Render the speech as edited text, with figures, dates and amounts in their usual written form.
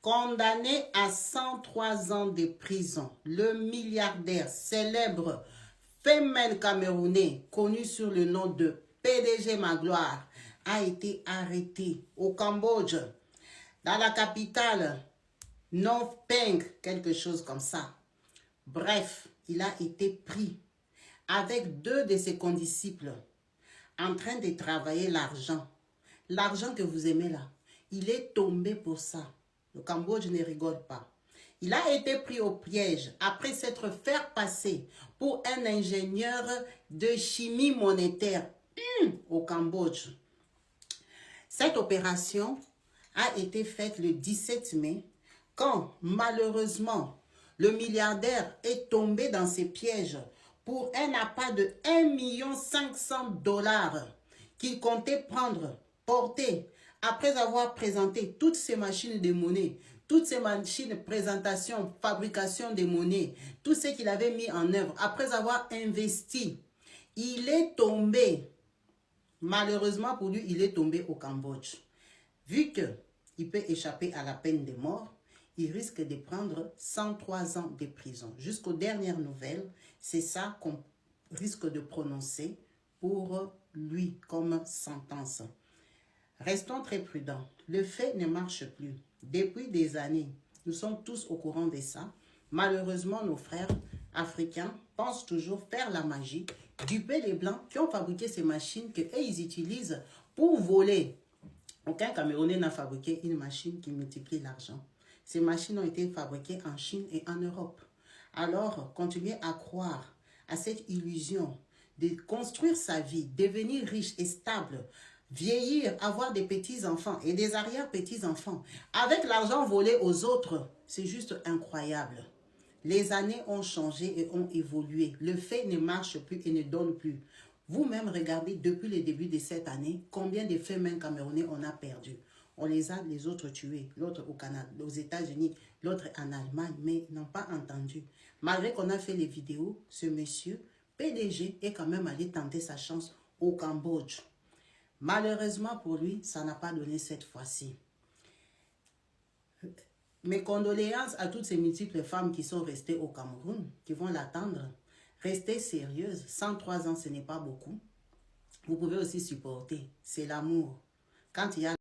Condamné à 103 ans de prison, le milliardaire célèbre Femen camerounais, connu sur le nom de PDG Magloire, a été arrêté au Cambodge, dans la capitale Phnom Penh, quelque chose comme ça. Bref, il a été pris avec 2 de ses condisciples en train de travailler l'argent. L'argent que vous aimez là, il est tombé pour ça. Le Cambodge ne rigole pas. Il a été pris au piège après s'être fait passer pour un ingénieur de chimie monétaire au Cambodge. Cette opération a été faite le 17 mai quand malheureusement le milliardaire est tombé dans ses pièges pour un appât de 1 500 000 $ qu'il comptait porter après avoir présenté toutes ces machines de monnaie, toutes ces machines de présentation, fabrication de monnaie, tout ce qu'il avait mis en œuvre, après avoir investi. Il est tombé, malheureusement pour lui, il est tombé au Cambodge. Vu qu'il peut échapper à la peine de mort, il risque de prendre 103 ans de prison. Jusqu'aux dernières nouvelles, c'est ça qu'on risque de prononcer pour lui comme sentence. Restons très prudents. Le fait ne marche plus. Depuis des années, nous sommes tous au courant de ça. Malheureusement, nos frères africains pensent toujours faire la magie, duper les Blancs qui ont fabriqué ces machines qu'eux, ils utilisent pour voler. Aucun Camerounais n'a fabriqué une machine qui multiplie l'argent. Ces machines ont été fabriquées en Chine et en Europe. Alors, continuez à croire à cette illusion de construire sa vie, devenir riche et stable, vieillir, avoir des petits-enfants et des arrière-petits-enfants avec l'argent volé aux autres. C'est juste incroyable. Les années ont changé et ont évolué. Le fait ne marche plus et ne donne plus. Vous-même, regardez depuis le début de cette année, combien de femmes camerounais on a perdu. On les a les autres tués, l'autre au Canada, aux États-Unis, l'autre en Allemagne, mais ils n'ont pas entendu. Malgré qu'on a fait les vidéos, ce monsieur, PDG, est quand même allé tenter sa chance au Cambodge. Malheureusement pour lui, ça n'a pas donné cette fois-ci. Mes condoléances à toutes ces multiples femmes qui sont restées au Cameroun, qui vont l'attendre. Restez sérieuses, 103 ans, ce n'est pas beaucoup. Vous pouvez aussi supporter, c'est l'amour. Quand il y a...